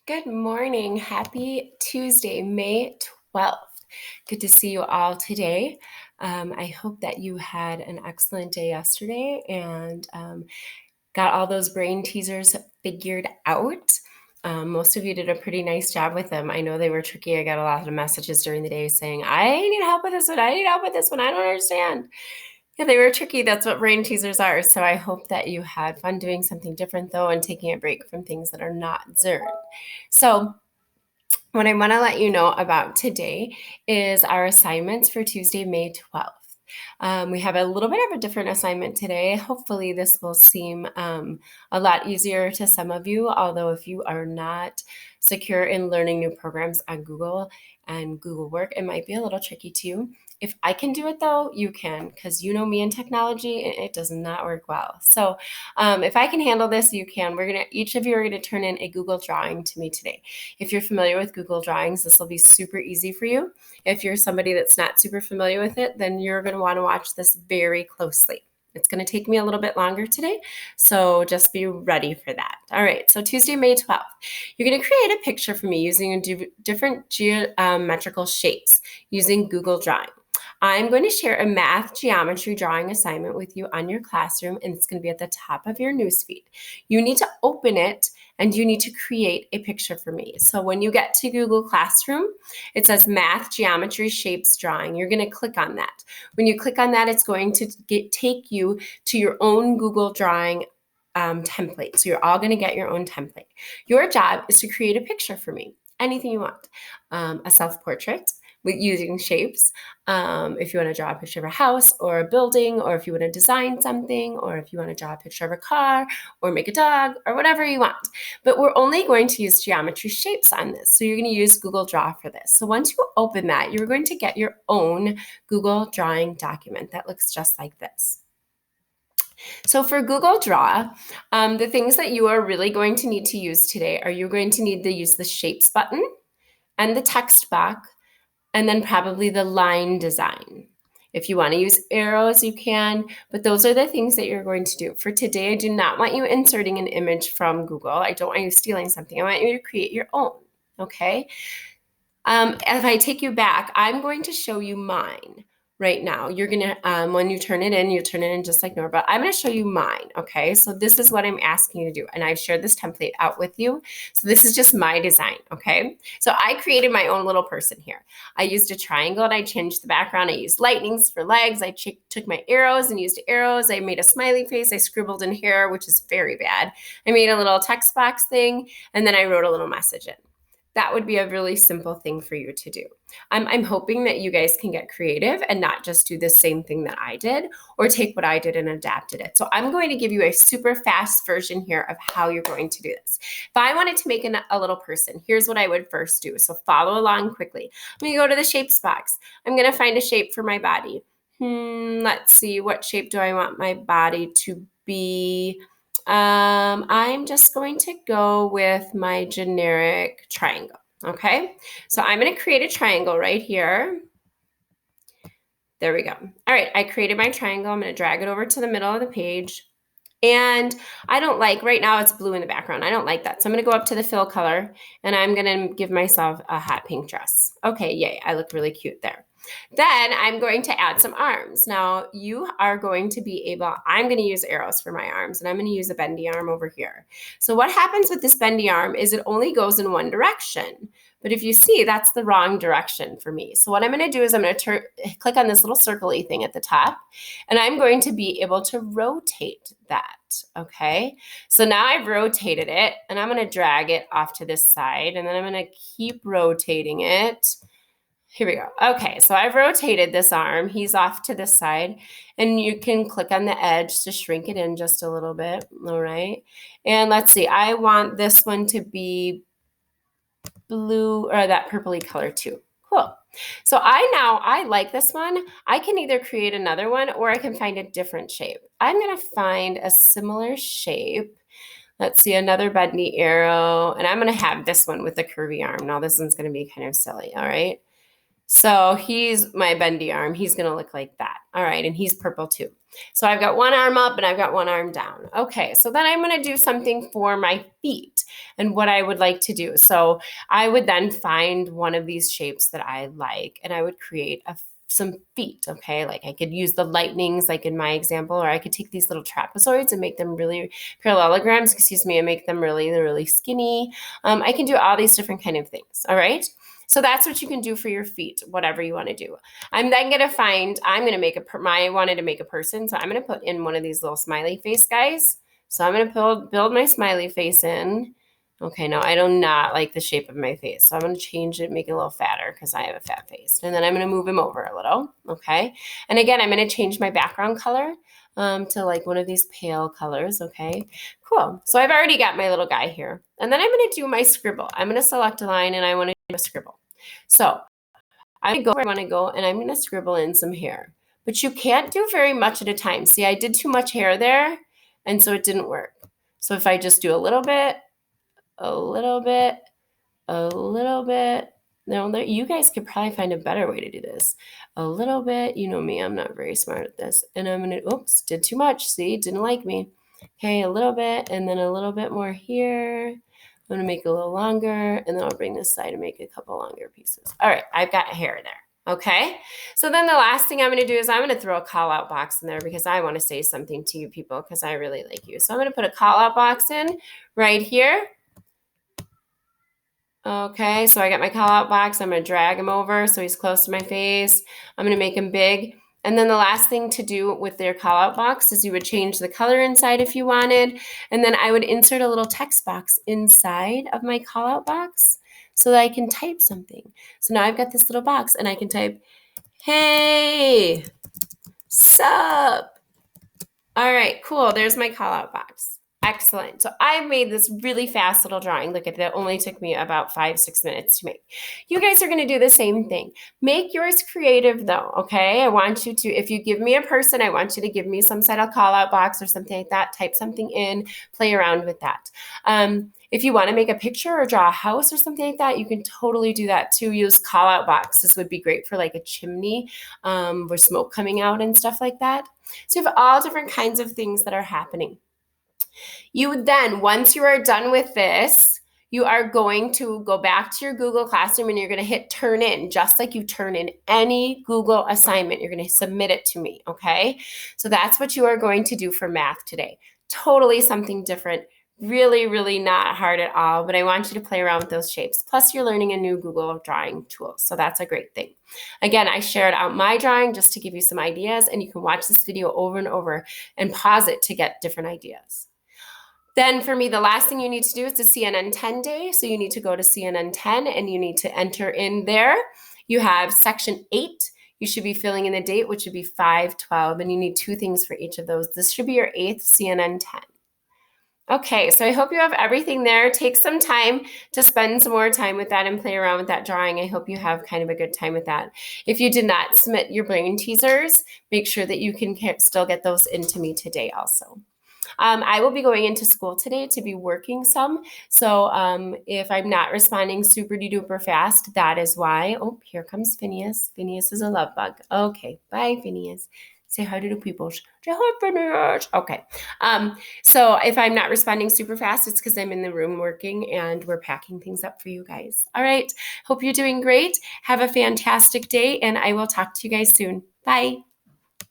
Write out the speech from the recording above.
Good morning. Happy Tuesday, May 12th. Good to see you all today. I hope that you had an excellent day yesterday and got all those brain teasers figured out. Most of you did a pretty nice job with them. I know they were tricky. I got a lot of messages during the day saying, I need help with this one. I need help with this one. I don't understand. Yeah, they were tricky. That's what brain teasers are. So I hope that you had fun doing something different, though, and taking a break from things that are not Zern. So what I want to let you know about today is our assignments for Tuesday, May 12th. We have a little bit of a different assignment today. Hopefully, this will seem a lot easier to some of you, although if you are not secure in learning new programs on Google and Google Work, it might be a little tricky too. If I can do it though, you can, because you know me in technology, it does not work well. So if I can handle this, you can. Each of you are gonna turn in a Google drawing to me today. If you're familiar with Google Drawings, this will be super easy for you. If you're somebody that's not super familiar with it, then you're gonna wanna watch this very closely. It's going to take me a little bit longer today, so just be ready for that. All right, so Tuesday, May 12th, you're going to create a picture for me using different geometrical shapes using Google Drawing. I'm going to share a math geometry drawing assignment with you on your classroom, and it's going to be at the top of your newsfeed. You need to open it and you need to create a picture for me. So when you get to Google Classroom, it says Math Geometry Shapes Drawing. You're going to click on that. When you click on that, it's going to take you to your own Google Drawing template. So you're all going to get your own template. Your job is to create a picture for me, anything you want. A self-portrait with using shapes. If you want to draw a picture of a house or a building, or if you want to design something, or if you want to draw a picture of a car or make a dog or whatever you want. But we're only going to use geometry shapes on this. So you're going to use Google Draw for this. So once you open that, you're going to get your own Google Drawing document that looks just like this. So for Google Draw, the things that you are really going to need to use today are you're going to need to use the Shapes button and the text box, and then probably the line design. If you want to use arrows, you can, but those are the things that you're going to do. For today, I do not want you inserting an image from Google. I don't want you stealing something. I want you to create your own, okay? If I take you back, I'm going to show you mine right now. You're gonna, when you turn it in just like Nora, but I'm gonna show you mine, okay? So this is what I'm asking you to do, and I've shared this template out with you. So this is just my design, okay? So I created my own little person here. I used a triangle and I changed the background. I used lightnings for legs. I took my arrows and used arrows. I made a smiley face. I scribbled in hair, which is very bad. I made a little text box thing, and then I wrote a little message in. That would be a really simple thing for you to do. I'm hoping that you guys can get creative and not just do the same thing that I did or take what I did and adapted it. So I'm going to give you a super fast version here of how you're going to do this. If I wanted to make a little person, here's what I would first do. So follow along quickly. I'm going to go to the shapes box. I'm going to find a shape for my body. Let's see, what shape do I want my body to be? I'm just going to go with my generic triangle, okay? So I'm going to create a triangle right here. There we go. All right, I created my triangle. I'm going to drag it over to the middle of the page. And I don't like, right now it's blue in the background. I don't like that. So I'm going to go up to the fill color and I'm going to give myself a hot pink dress. Okay, yay, I look really cute there. Then I'm going to add some arms. Now you are going to be able, I'm going to use arrows for my arms and I'm going to use a bendy arm over here. So what happens with this bendy arm is it only goes in one direction. But if you see, that's the wrong direction for me. So what I'm going to do is I'm going to click on this little circle-y thing at the top, and I'm going to be able to rotate that, okay? So now I've rotated it, and I'm going to drag it off to this side, and then I'm going to keep rotating it. Here we go. Okay, so I've rotated this arm. He's off to this side, and you can click on the edge to shrink it in just a little bit, all right? And let's see, I want this one to be blue or that purpley color too. Cool. So I like this one. I can either create another one or I can find a different shape. I'm going to find a similar shape. Let's see, another bendy arrow. And I'm going to have this one with the curvy arm. Now this one's going to be kind of silly. All right. So he's my bendy arm. He's going to look like that. All right. And he's purple too. So I've got one arm up and I've got one arm down. Okay. So then I'm going to do something for my feet and what I would like to do. So I would then find one of these shapes that I like and I would create some feet. Okay. Like I could use the lightnings, like in my example, or I could take these little trapezoids and make them really parallelograms, and make them really skinny. I can do all these different kind of things. All right. So that's what you can do for your feet, whatever you want to do. I'm then going to I wanted to make a person. So I'm going to put in one of these little smiley face guys. So I'm going to build my smiley face in. Okay, no, I do not like the shape of my face. So I'm going to change it, make it a little fatter because I have a fat face. And then I'm going to move him over a little. Okay. And again, I'm going to change my background color to like one of these pale colors. Okay, cool. So I've already got my little guy here. And then I'm going to do my scribble. I'm going to select a line and I want to do a scribble. So I'm going to go where I want to go and I'm going to scribble in some hair. But you can't do very much at a time. See, I did too much hair there, and so it didn't work. So if I just do a little bit, a little bit, a little bit. Now, you guys could probably find a better way to do this. A little bit. You know me, I'm not very smart at this. And I'm going to, oops, did too much. See, didn't like me. Okay, a little bit, and then a little bit more here. I'm going to make it a little longer, and then I'll bring this side and make a couple longer pieces. All right, I've got hair there. Okay, so then the last thing I'm going to do is I'm going to throw a call out box in there because I want to say something to you people because I really like you. So I'm going to put a call out box in right here. Okay, so I got my call out box. I'm going to drag him over so he's close to my face. I'm going to make him big. And then the last thing to do with their call out box is you would change the color inside if you wanted. And then I would insert a little text box inside of my call out box so that I can type something. So now I've got this little box and I can type, hey, sup? All right, cool. There's my call out box. Excellent. So I made this really fast little drawing. Look at that. It only took me about 5-6 minutes to make. You guys are going to do the same thing. Make yours creative though. Okay. I want you to, if you give me a person, I want you to give me some sort of call out box or something like that. Type something in, play around with that. If you want to make a picture or draw a house or something like that, you can totally do that too. Use call out box. This would be great for like a chimney with smoke coming out and stuff like that. So you have all different kinds of things that are happening. You would then, once you are done with this, you are going to go back to your Google Classroom and you're going to hit turn in, just like you turn in any Google assignment. You're going to submit it to me, okay? So that's what you are going to do for math today. Totally something different. Really not hard at all, but I want you to play around with those shapes. Plus, you're learning a new Google drawing tool, so that's a great thing. Again, I shared out my drawing just to give you some ideas, and you can watch this video over and over and pause it to get different ideas. Then for me, the last thing you need to do is the CNN 10 day. So you need to go to CNN 10 and you need to enter in there. You have section 8. You should be filling in the date, which would be 5/12, and you need 2 things for each of those. This should be your 8th CNN 10. Okay, so I hope you have everything there. Take some time to spend some more time with that and play around with that drawing. I hope you have kind of a good time with that. If you did not submit your brain teasers, make sure that you can still get those into me today also. I will be going into school today to be working some. So if I'm not responding super duper fast, that is why. Oh, here comes Phineas. Phineas is a love bug. Okay, bye, Phineas. Say hi to the people. Say hi, Phineas. Okay. So if I'm not responding super fast, it's because I'm in the room working and we're packing things up for you guys. All right. Hope you're doing great. Have a fantastic day, and I will talk to you guys soon. Bye.